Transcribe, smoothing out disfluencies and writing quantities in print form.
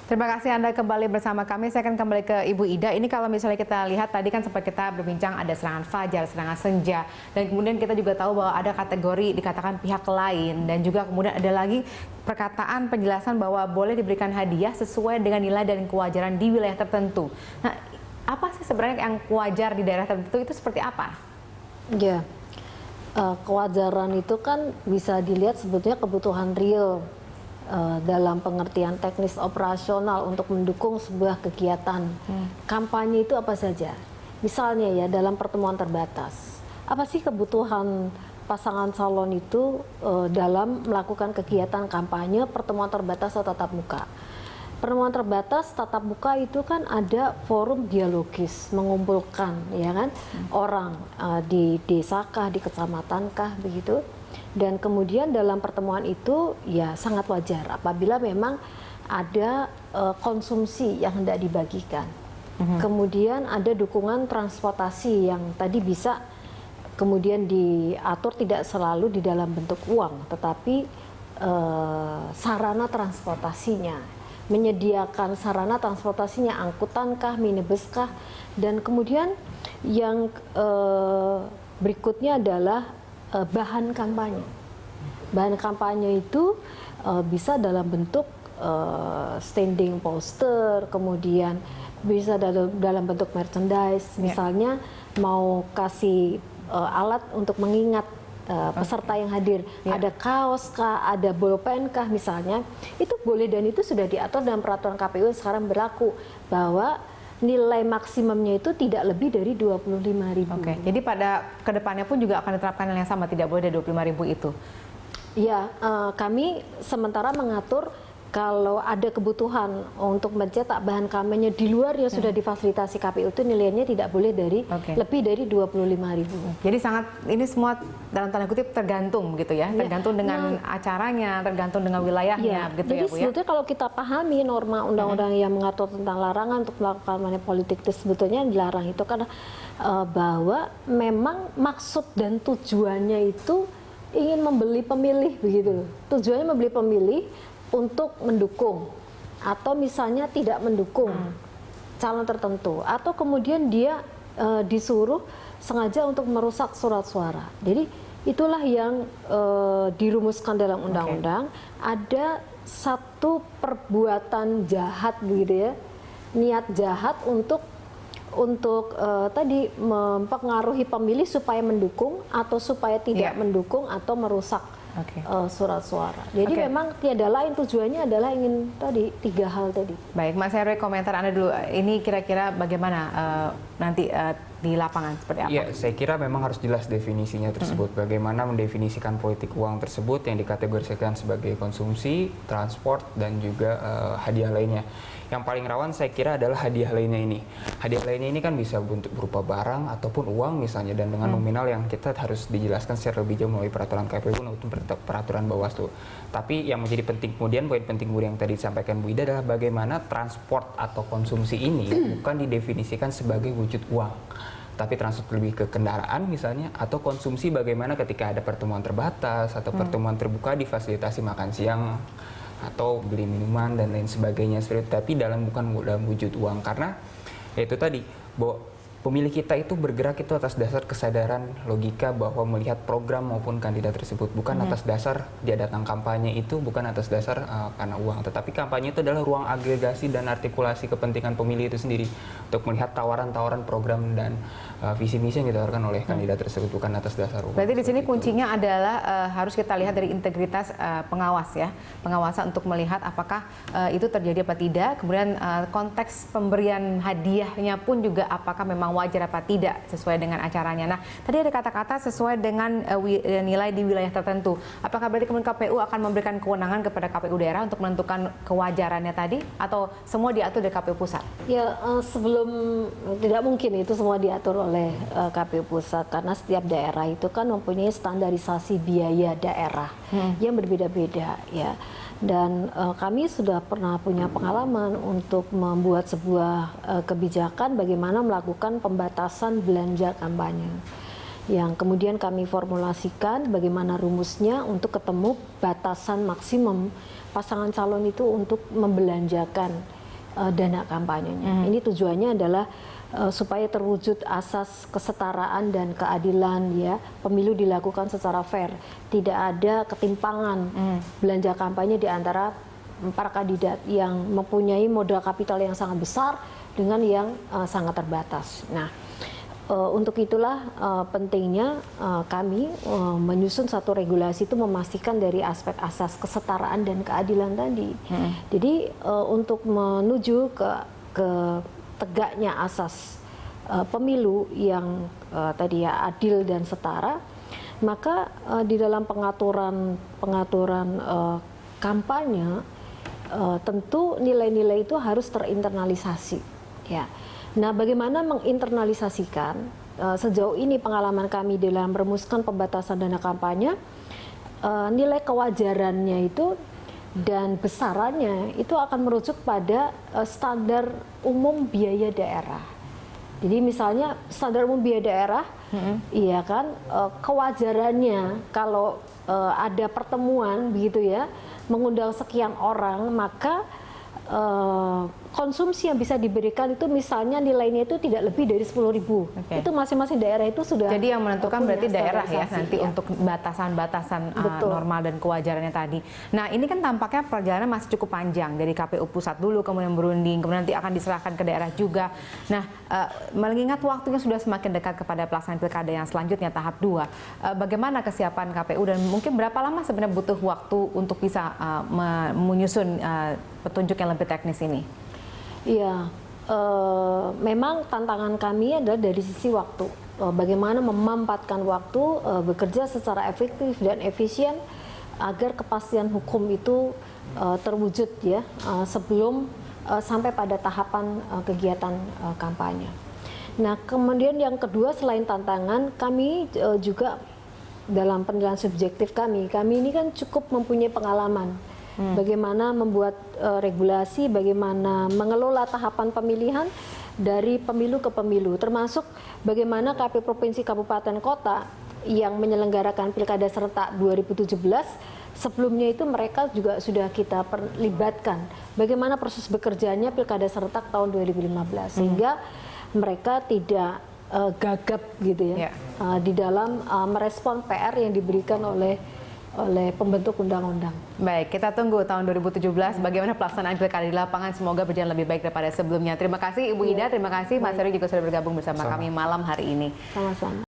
Terima kasih Anda kembali bersama kami. Saya akan kembali ke Ibu Ida. Ini kalau misalnya kita lihat tadi kan sempat kita berbincang ada serangan fajar, serangan senja. Dan kemudian kita juga tahu bahwa ada kategori dikatakan pihak lain. Dan juga kemudian ada lagi perkataan penjelasan bahwa boleh diberikan hadiah sesuai dengan nilai dan kewajaran di wilayah tertentu. Nah, apa sih sebenarnya yang wajar di daerah tertentu itu seperti apa? Ya, kewajaran itu kan bisa dilihat sebetulnya kebutuhan real dalam pengertian teknis operasional untuk mendukung sebuah kegiatan. Kampanye itu apa saja? Misalnya ya dalam pertemuan terbatas, apa sih kebutuhan pasangan calon itu dalam melakukan kegiatan kampanye pertemuan terbatas atau tatap muka? Pertemuan terbatas tatap muka itu kan ada forum dialogis, mengumpulkan ya kan orang di desa kah, di kecamatan kah, begitu. Dan kemudian dalam pertemuan itu ya sangat wajar apabila memang ada konsumsi yang hendak dibagikan. Kemudian ada dukungan transportasi yang tadi bisa kemudian diatur tidak selalu di dalam bentuk uang, tetapi sarana transportasinya, menyediakan sarana transportasinya, angkutan kah, minibus kah, dan kemudian yang berikutnya adalah bahan kampanye. Bahan kampanye itu bisa dalam bentuk standing poster, kemudian bisa dalam bentuk merchandise, misalnya mau kasih alat untuk mengingat peserta yang hadir, ada kaos kah, ada bolpen kah misalnya, itu boleh dan itu sudah diatur dalam peraturan KPU sekarang berlaku bahwa nilai maksimumnya itu tidak lebih dari 25.000. Oke, jadi pada kedepannya pun juga akan diterapkan hal yang sama, tidak boleh dari 25.000 itu? Ya, kami sementara mengatur kalau ada kebutuhan untuk mencetak bahan kampanye di luar yang sudah difasilitasi KPU itu nilainya tidak boleh dari lebih dari 25.000. Jadi sangat ini semua dalam tanda kutip tergantung gitu ya, tergantung dengan acaranya, tergantung dengan wilayahnya, begitu jadi ya Bu ya. Sebetulnya kalau kita pahami norma undang-undang yang mengatur tentang larangan untuk melakukan money politik itu sebetulnya yang dilarang itu karena bahwa memang maksud dan tujuannya itu ingin membeli pemilih begitu. Tujuannya membeli pemilih untuk mendukung atau misalnya tidak mendukung calon tertentu atau kemudian dia disuruh sengaja untuk merusak surat suara. Jadi itulah yang dirumuskan dalam undang-undang. Ada satu perbuatan jahat begitu ya, niat jahat untuk tadi mempengaruhi pemilih supaya mendukung atau supaya tidak mendukung atau merusak surat suara. Jadi memang tiada lain, tujuannya adalah ingin tadi tiga hal tadi. Baik, Mas Heru, komentar Anda dulu. Ini kira-kira bagaimana nanti di lapangan seperti apa? Iya, saya kira memang harus jelas definisinya tersebut. Bagaimana mendefinisikan politik uang tersebut yang dikategorikan sebagai konsumsi, transport, dan juga hadiah lainnya. Yang paling rawan saya kira adalah hadiah lainnya ini. Hadiah lainnya ini kan bisa bentuk berupa barang ataupun uang misalnya, dan dengan nominal yang kita harus dijelaskan secara lebih jauh melalui peraturan KPU maupun peraturan Bawaslu. Tapi yang menjadi penting kemudian, poin penting kemudian yang tadi disampaikan Bu Ida adalah bagaimana transport atau konsumsi ini bukan didefinisikan sebagai wujud uang, tapi transport lebih ke kendaraan misalnya, atau konsumsi bagaimana ketika ada pertemuan terbatas atau pertemuan terbuka difasilitasi makan siang atau beli minuman dan lain sebagainya, tapi bukan dalam wujud uang. Karena ya itu tadi bahwa pemilih kita itu bergerak itu atas dasar kesadaran logika bahwa melihat program maupun kandidat tersebut, bukan atas dasar dia datang kampanye itu bukan atas dasar karena uang, tetapi kampanye itu adalah ruang agregasi dan artikulasi kepentingan pemilih itu sendiri untuk melihat tawaran-tawaran program dan visi misi yang ditawarkan oleh kandidat tersebut, bukan atas dasar uang. Berarti di sini kuncinya adalah harus kita lihat dari integritas pengawas ya, pengawasan untuk melihat apakah itu terjadi apa tidak, kemudian konteks pemberian hadiahnya pun juga apakah memang wajar apa tidak sesuai dengan acaranya. Nah, tadi ada kata-kata sesuai dengan nilai di wilayah tertentu. Apakah berarti kemudian KPU akan memberikan kewenangan kepada KPU daerah untuk menentukan kewajarannya tadi, atau semua diatur dari KPU pusat? Ya, sebelum tidak mungkin itu semua diatur oleh KPU pusat karena setiap daerah itu kan mempunyai standarisasi biaya daerah yang berbeda-beda ya. Dan kami sudah pernah punya pengalaman untuk membuat sebuah kebijakan bagaimana melakukan pembatasan belanja kampanye, yang kemudian kami formulasikan bagaimana rumusnya untuk ketemu batasan maksimum pasangan calon itu untuk membelanjakan dana kampanyenya. Ini tujuannya adalah supaya terwujud asas kesetaraan dan keadilan, ya, pemilu dilakukan secara fair, tidak ada ketimpangan belanja kampanye di antara para kandidat yang mempunyai modal kapital yang sangat besar dengan yang sangat terbatas. Nah, untuk itulah pentingnya kami menyusun satu regulasi itu memastikan dari aspek asas kesetaraan dan keadilan tadi. Jadi untuk menuju ke tegaknya asas pemilu yang tadi ya adil dan setara, maka di dalam pengaturan kampanye tentu nilai-nilai itu harus terinternalisasi, ya. Nah, bagaimana menginternalisasikan? Sejauh ini pengalaman kami dalam merumuskan pembatasan dana kampanye, nilai kewajarannya itu dan besarannya itu akan merujuk pada standar umum biaya daerah. Jadi misalnya standar umum biaya daerah, iya kan, kewajarannya kalau ada pertemuan begitu ya, mengundang sekian orang, maka konsumsi yang bisa diberikan itu misalnya nilainya itu tidak lebih dari 10.000. Itu masing-masing daerah itu sudah. Jadi yang menentukan berarti daerah ya nanti ya, untuk batasan-batasan normal dan kewajarannya tadi. Nah, ini kan tampaknya perjalanan masih cukup panjang dari KPU pusat dulu, kemudian berunding, kemudian nanti akan diserahkan ke daerah juga. Nah, mengingat waktunya sudah semakin dekat kepada pelaksanaan pilkada yang selanjutnya tahap 2, bagaimana kesiapan KPU dan mungkin berapa lama sebenarnya butuh waktu untuk bisa menyusun petunjuk yang lebih teknis ini? Iya, memang tantangan kami adalah dari sisi waktu. Bagaimana memampatkan waktu, bekerja secara efektif dan efisien agar kepastian hukum itu terwujud ya sebelum sampai pada tahapan kegiatan kampanye. Nah, kemudian yang kedua selain tantangan, kami juga dalam penilaian subjektif kami ini kan cukup mempunyai pengalaman. Bagaimana membuat regulasi, bagaimana mengelola tahapan pemilihan dari pemilu ke pemilu, termasuk bagaimana KPU Provinsi Kabupaten Kota yang menyelenggarakan Pilkada Serentak 2017, sebelumnya itu mereka juga sudah kita perlibatkan. Bagaimana proses bekerjanya Pilkada Serentak tahun 2015, sehingga mereka tidak gagap gitu ya, di dalam merespon PR yang diberikan oleh pembentuk undang-undang. Baik, kita tunggu tahun 2017 bagaimana pelaksanaan pilkada di lapangan, semoga berjalan lebih baik daripada sebelumnya. Terima kasih Ibu Ida, terima kasih Mas Heru juga sudah bergabung bersama kami malam hari ini. Sama-sama.